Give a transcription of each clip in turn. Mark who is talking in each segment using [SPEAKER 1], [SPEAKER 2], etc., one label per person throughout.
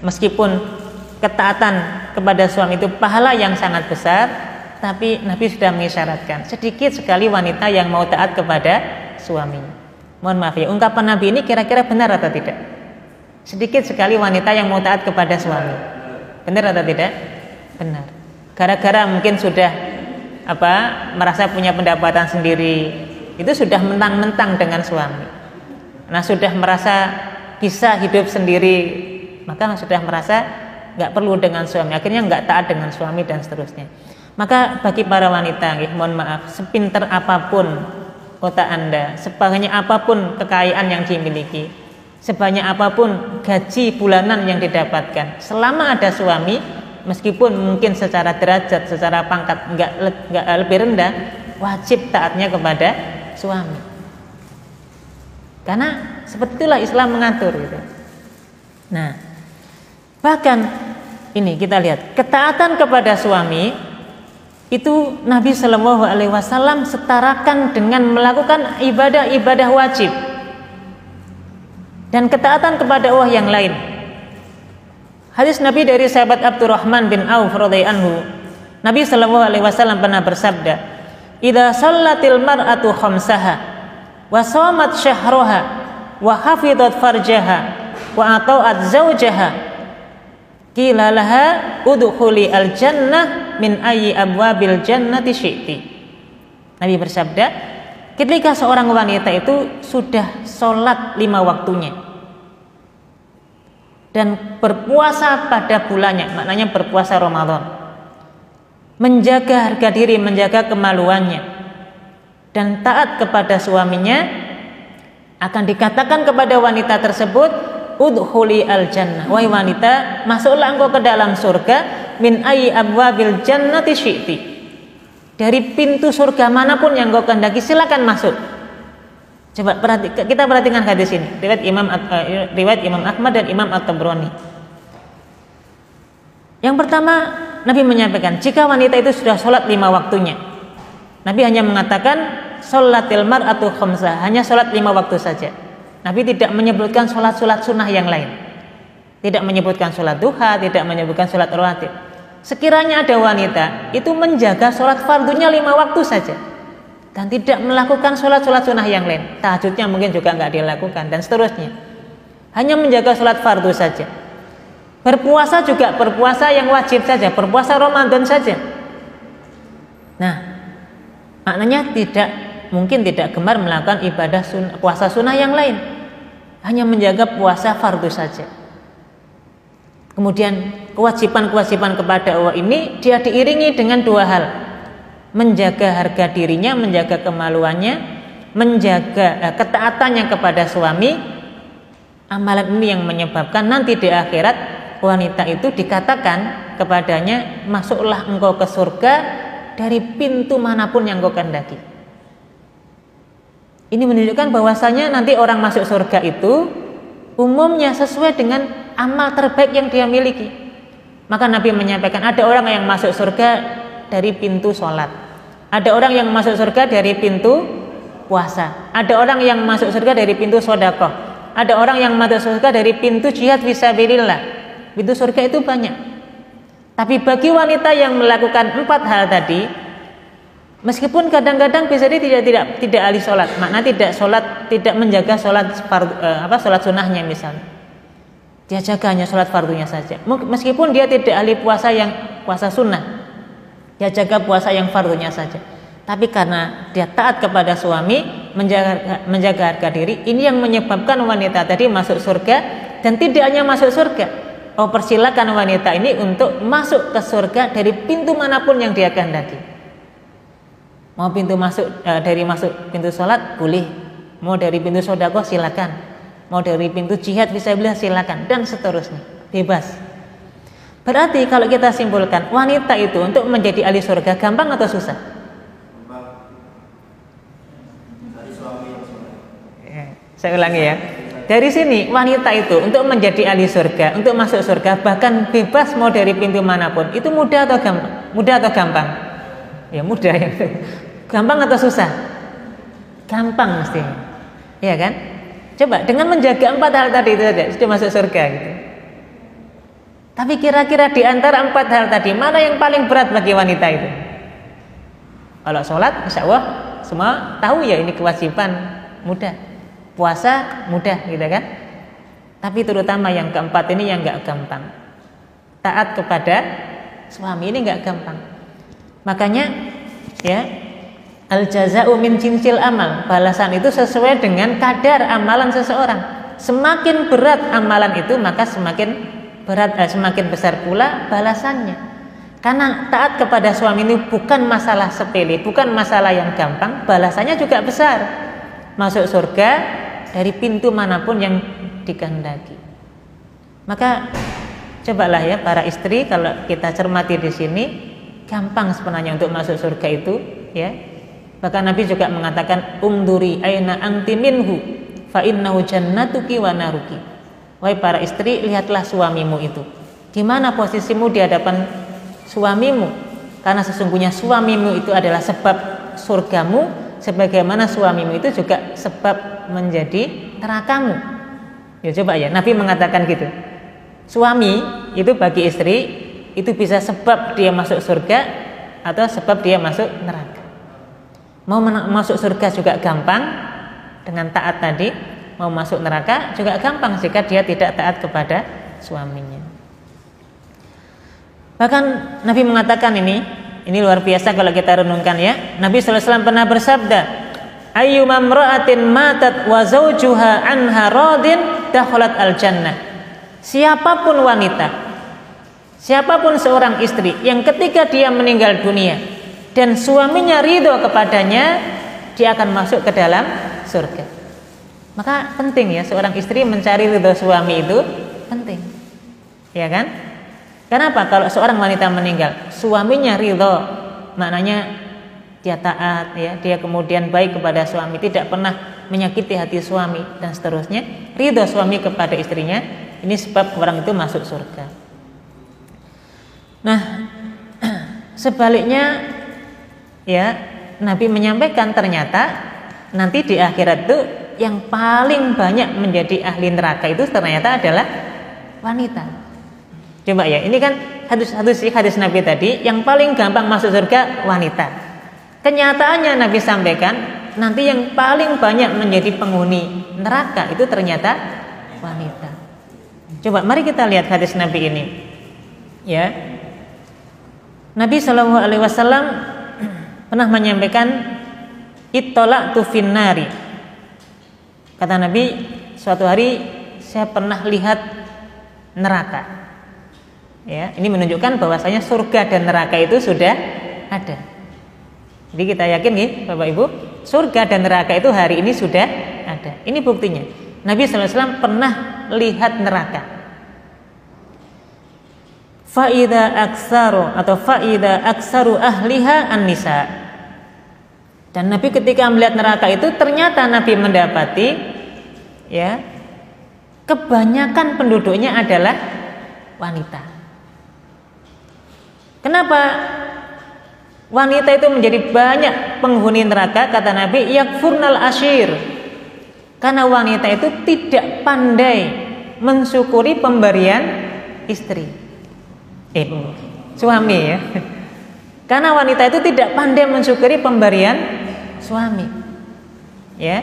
[SPEAKER 1] Meskipun ketaatan kepada suami itu pahala yang sangat besar, tapi Nabi sudah mengisyaratkan sedikit sekali wanita yang mau taat kepada suami. Mohon maaf ya, ungkapan Nabi ini kira-kira benar atau tidak? Sedikit sekali wanita yang mau taat kepada suami. Benar atau tidak? Benar. Gara-gara mungkin sudah merasa punya pendapatan sendiri, itu sudah mentang-mentang dengan suami. Nah, sudah merasa bisa hidup sendiri, maka sudah merasa nggak perlu dengan suami, akhirnya nggak taat dengan suami dan seterusnya. Maka bagi para wanita, mohon maaf, sepinter apapun otak Anda, sebanyak apapun kekayaan yang dimiliki, sebanyak apapun gaji bulanan yang didapatkan, selama ada suami, meskipun mungkin secara derajat, secara pangkat nggak lebih rendah, wajib taatnya kepada suami. Karena seperti itulah Islam mengatur gitu. Nah, bahkan ini kita lihat ketaatan kepada suami itu Nabi Shallallahu Alaihi Wasallam setarakan dengan melakukan ibadah-ibadah wajib dan ketaatan kepada Allah yang lain. Hadis Nabi dari sahabat Abdurrahman bin Auf radhiyallahu anhu, Nabi Shallallahu Alaihi Wasallam pernah bersabda, "Idza shallatil mar'atu khamsaha wa shamat syahraha wa hafizat farjaha wa ata'at zawjaha qila laha udkhuli al-jannah min ayyi abwabil jannati syi'ti." Nabi bersabda, ketika seorang wanita itu sudah sholat 5 waktunya dan berpuasa pada bulannya, maknanya berpuasa Ramadan, menjaga harga diri, menjaga kemaluannya, dan taat kepada suaminya, akan dikatakan kepada wanita tersebut, udkhuli al-jannah, wahai wanita, masuklah engkau ke dalam surga, min ayyi abwabil jannati syi'ti, dari pintu surga manapun yang engkau kehendaki, silakan masuk. Coba kita perhatikan hadis ini, riwayat Imam Ahmad dan Imam At-Tabrani. Yang pertama, Nabi menyampaikan jika wanita itu sudah sholat 5 waktunya, Nabi hanya mengatakan sholatil mar'atu khamsah, hanya sholat 5 waktu saja. Nabi tidak menyebutkan sholat-sholat sunnah yang lain, tidak menyebutkan sholat duha, tidak menyebutkan sholat rawatib. Sekiranya ada wanita itu menjaga sholat fardunya 5 waktu saja dan tidak melakukan sholat-sholat sunnah yang lain, tahajudnya mungkin juga nggak dilakukan dan seterusnya, hanya menjaga sholat fardu saja, berpuasa juga berpuasa yang wajib saja, berpuasa Ramadan saja. Nah, maknanya mungkin tidak gemar melakukan ibadah puasa sunnah yang lain, hanya menjaga puasa fardu saja. Kemudian kewajiban-kewajiban kepada Allah ini dia diiringi dengan 2 hal, menjaga harga dirinya, menjaga kemaluannya, menjaga ketaatannya kepada suami. Amalan ini yang menyebabkan nanti di akhirat wanita itu dikatakan kepadanya, masuklah engkau ke surga dari pintu manapun yang engkau kehendaki. Ini menunjukkan bahwasanya nanti orang masuk surga itu umumnya sesuai dengan amal terbaik yang dia miliki. Maka Nabi menyampaikan ada orang yang masuk surga dari pintu sholat, ada orang yang masuk surga dari pintu puasa, ada orang yang masuk surga dari pintu sedekah, ada orang yang masuk surga dari pintu jihad fisabilillah. Pintu surga itu banyak. Tapi bagi wanita yang melakukan 4 hal tadi, meskipun kadang-kadang bisa dia tidak ahli sholat, makna tidak menjaga sholat sholat sunnahnya misalnya, dia jaga hanya sholat fardunya saja. Meskipun dia tidak ahli puasa yang puasa sunnah, dia jaga puasa yang fardunya saja. Tapi karena dia taat kepada suami, menjaga harga diri, ini yang menyebabkan wanita tadi masuk surga. Dan tidak hanya masuk surga, persilakan wanita ini untuk masuk ke surga dari pintu manapun yang dia kehendaki. Mau pintu masuk dari pintu sholat boleh, mau dari pintu sedekah silakan, mau dari pintu jihad fisabilillah silakan, dan seterusnya, bebas. Berarti kalau kita simpulkan, wanita itu untuk menjadi ahli surga gampang atau susah? Saya ulangi ya. Dari sini wanita itu untuk menjadi ahli surga, untuk masuk surga, bahkan bebas mau dari pintu manapun, itu mudah atau gampang? Mudah atau gampang? Ya mudah ya. Gampang atau susah? Gampang mestinya. Iya kan? Coba dengan menjaga 4 hal tadi itu saja sudah masuk surga gitu. Tapi kira-kira di antara 4 hal tadi, mana yang paling berat bagi wanita itu? Kalau sholat, insya Allah semua tahu ya, ini kewajiban, mudah. Puasa mudah, gitu kan? Tapi terutama yang keempat ini yang nggak gampang. Taat kepada suami ini nggak gampang. Makanya ya, al jaza'u min jinsil amal. Balasan itu sesuai dengan kadar amalan seseorang. Semakin berat amalan itu, maka semakin besar pula balasannya. Karena taat kepada suami ini bukan masalah sepele, bukan masalah yang gampang, balasannya juga besar. Masuk surga dari pintu manapun yang dikehendaki. Maka cobalah ya para istri, kalau kita cermati di sini, gampang sebenarnya untuk masuk surga itu, ya. Bahkan Nabi juga mengatakan, "Unduri aina anti minhu, fa innahu jannatuki wa naruki." Wahai para istri, lihatlah suamimu itu. Di mana posisimu di hadapan suamimu? Karena sesungguhnya suamimu itu adalah sebab surgamu, sebagaimana suamimu itu juga sebab menjadi nerakamu. Ya coba ya, Nabi mengatakan gitu. Suami itu bagi istri itu bisa sebab dia masuk surga atau sebab dia masuk neraka. Mau masuk surga juga gampang dengan taat tadi, mau masuk neraka juga gampang jika dia tidak taat kepada suaminya. Bahkan Nabi mengatakan ini luar biasa kalau kita renungkan ya. Nabi sallallahu alaihi wasallam pernah bersabda, "Ayyuma imra'atin matat wa zawjuha anha radin dakhalat al-jannah." Siapapun wanita, siapapun seorang istri yang ketika dia meninggal dunia dan suaminya ridho kepadanya, dia akan masuk ke dalam surga. Maka penting ya seorang istri mencari ridho suami itu penting, ya kan? Kenapa? Kalau seorang wanita meninggal, suaminya ridho, maknanya dia taat, ya, dia kemudian baik kepada suami, tidak pernah menyakiti hati suami dan seterusnya. Ridho suami kepada istrinya, ini sebab orang itu masuk surga. Nah, sebaliknya, ya, Nabi menyampaikan ternyata nanti di akhirat itu yang paling banyak menjadi ahli neraka itu ternyata adalah wanita. Coba ya, ini kan hadis Nabi tadi, yang paling gampang masuk surga wanita. Kenyataannya Nabi sampaikan nanti yang paling banyak menjadi penghuni neraka itu ternyata wanita. Coba mari kita lihat hadis Nabi ini. Ya. Nabi Shallallahu alaihi wasallam pernah menyampaikan ittola'tu finnari. Kata Nabi, suatu hari saya pernah lihat neraka. Ya, ini menunjukkan bahwasanya surga dan neraka itu sudah ada. Jadi kita yakin nih, Bapak Ibu, surga dan neraka itu hari ini sudah ada. Ini buktinya. Nabi SAW pernah lihat neraka. Fa'idha aksaru ahliha an-nisa. Dan Nabi ketika melihat neraka itu ternyata Nabi mendapati ya kebanyakan penduduknya adalah wanita. Kenapa wanita itu menjadi banyak penghuni neraka? Kata Nabi, yakfurnal ashir. Karena wanita itu tidak pandai mensyukuri pemberian istri. Suami ya. Karena wanita itu tidak pandai mensyukuri pemberian suami, ya.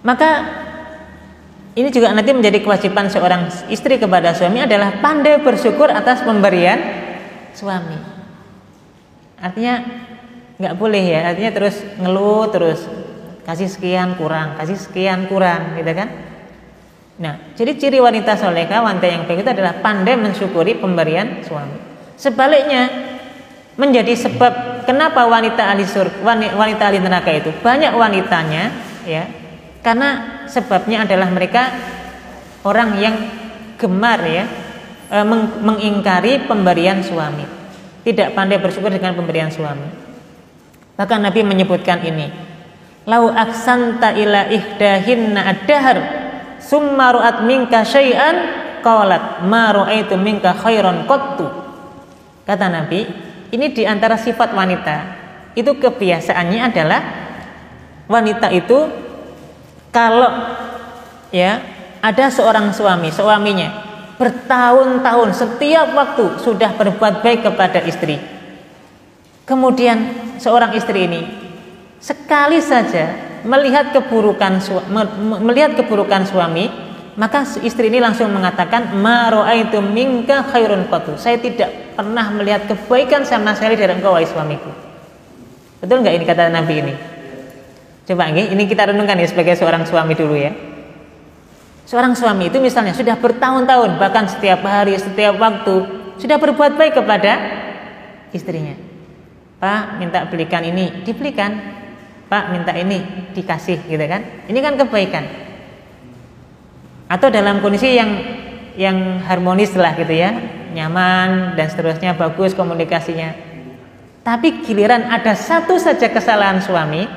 [SPEAKER 1] Maka ini juga nanti menjadi kewajiban seorang istri kepada suami adalah pandai bersyukur atas pemberian suami. Artinya nggak boleh ya, artinya terus ngeluh terus, kasih sekian kurang, gitu kan? Nah, jadi ciri wanita solehah, wanita yang baik itu adalah pandai mensyukuri pemberian suami. Sebaliknya menjadi sebab kenapa wanita ahli surga, wanita ahli neraka itu banyak wanitanya, ya, karena sebabnya adalah mereka orang yang gemar ya mengingkari pemberian suami, tidak pandai bersyukur dengan pemberian suami. Bahkan Nabi menyebutkan ini, lau aksanta ila ihdahinna ad-dahr summa ru'at minka syai'an qalat ma ra'aitu minka khairan qattu. Kata Nabi, ini diantara sifat wanita. Itu kebiasaannya adalah wanita itu kalau ya ada seorang suaminya bertahun-tahun setiap waktu sudah berbuat baik kepada istri. Kemudian seorang istri ini sekali saja melihat keburukan suami, maka istri ini langsung mengatakan, ma ra'aitu minka khairun qatu. Saya tidak pernah melihat kebaikan sama sekali dari engkau wahai suamiku. Betul nggak ini kata Nabi ini? Coba ini kita renungkan ya sebagai seorang suami dulu ya. Seorang suami itu misalnya sudah bertahun-tahun, bahkan setiap hari, setiap waktu sudah berbuat baik kepada istrinya. Pak, minta belikan ini, dibelikan. Pak, minta ini, dikasih, gitu kan? Ini kan kebaikan. Atau dalam kondisi yang harmonis lah gitu ya, nyaman dan seterusnya, bagus komunikasinya. Tapi giliran ada satu saja kesalahan suami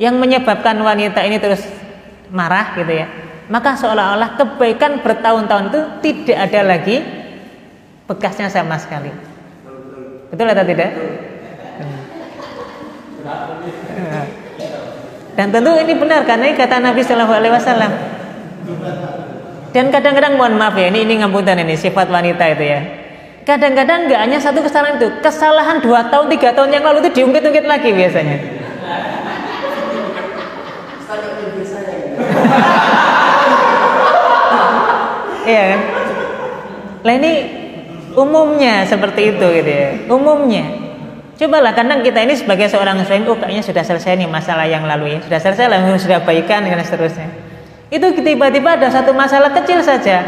[SPEAKER 1] yang menyebabkan wanita ini terus marah gitu ya, maka seolah-olah kebaikan bertahun-tahun itu tidak ada lagi bekasnya sama sekali. Betul atau tidak? Dan tentu ini benar karena ini kata Nabi Shallallahu Alaihi Wasallam. Dan kadang-kadang mohon maaf ya, ini ngapunten ini sifat wanita itu ya. Kadang-kadang nggak hanya satu kesalahan itu, kesalahan 2 tahun 3 tahun yang lalu itu diungkit-ungkit lagi biasanya. Iya kan? Lah ini umumnya seperti itu gitu ya. Umumnya. Cobalah kadang kita ini sebagai seorang suami, kayaknya sudah selesai nih masalah yang lalu ya. Sudah selesai lah, sudah baikan dan seterusnya. Itu tiba-tiba ada satu masalah kecil saja.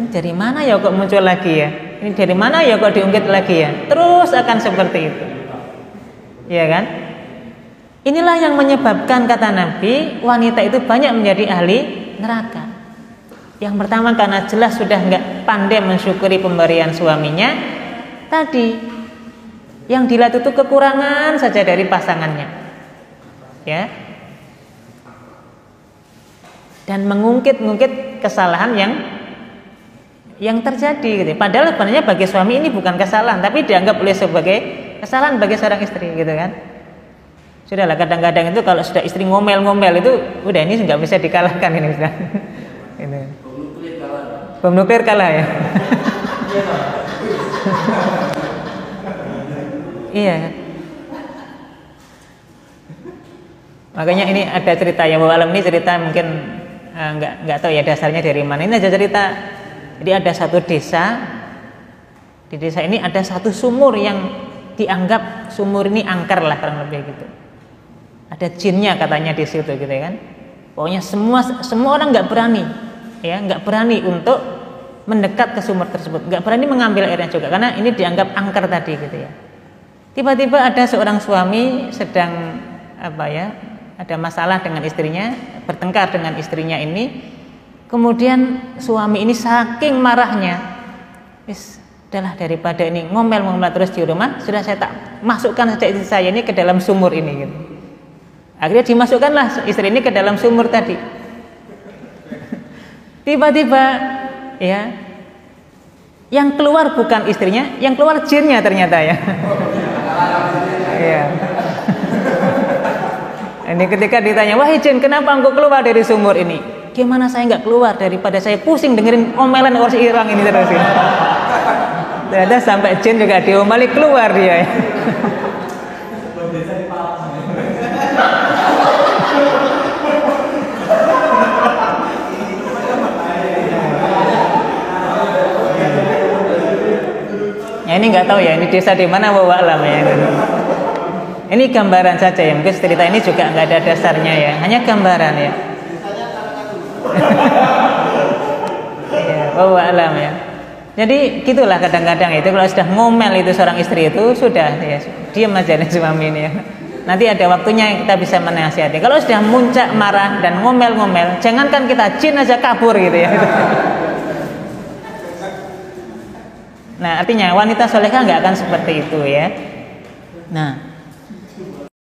[SPEAKER 1] Ini dari mana ya kok muncul lagi ya? Ini dari mana ya kok diungkit lagi ya? Terus akan seperti itu. Iya kan? Inilah yang menyebabkan kata Nabi, wanita itu banyak menjadi ahli neraka. Yang pertama karena jelas sudah nggak pandai mensyukuri pemberian suaminya. Tadi yang dilihat itu kekurangan saja dari pasangannya, ya. Dan mengungkit-ungkit kesalahan yang terjadi gitu. Padahal sebenarnya bagi suami ini bukan kesalahan, tapi dianggap oleh sebagai kesalahan bagi seorang istri gitu kan. Sudahlah, kadang-kadang itu kalau sudah istri ngomel-ngomel itu udah ini nggak bisa dikalahkan ini sudah. Ini. Bom nuklir kalah ya. Iya. Makanya ini ada cerita ya, bahwa alam ini cerita mungkin nggak tahu ya dasarnya dari mana. Ini aja cerita. Jadi ada satu desa. Di desa ini ada satu sumur yang dianggap sumur ini angker lah kurang lebih gitu. Ada jinnya katanya di situ gitu kan. Pokoknya semua orang nggak berani, ya nggak berani untuk mendekat ke sumur tersebut, nggak berani mengambil airnya juga karena ini dianggap angker tadi gitu ya. Tiba-tiba ada seorang suami sedang ada masalah dengan istrinya, bertengkar dengan istrinya ini. Kemudian suami ini saking marahnya, udahlah daripada ini ngomel-ngomel terus di rumah, sudah saya tak masukkan saja istri saya ini ke dalam sumur ini gitu. Akhirnya dimasukkanlah istri ini ke dalam sumur tadi. Tiba-tiba ya, yang keluar bukan istrinya, yang keluar jinnya ternyata ya. Iya. Ini ketika ditanya, wahai jin, kenapa engkau keluar dari sumur ini? Gimana saya nggak keluar, daripada saya pusing dengerin omelan orang ini terus. Ternyata sampai jin juga diomeli keluar dia. Ya, ini nggak tahu ya, ini desa di mana wallahu alam ya. Ini gambaran saja ya, mungkin cerita ini juga nggak ada dasarnya ya, hanya gambaran ya. Ya, wallahu alam ya. Jadi gitulah kadang-kadang itu kalau sudah ngomel itu seorang istri itu sudah ya, diam aja nih suami ini ya. Nanti ada waktunya kita bisa menasihati. Kalau sudah muncak marah dan ngomel-ngomel, jangankan kita, jin aja kabur gitu ya. Nah, artinya wanita solehah nggak akan seperti itu ya. Nah,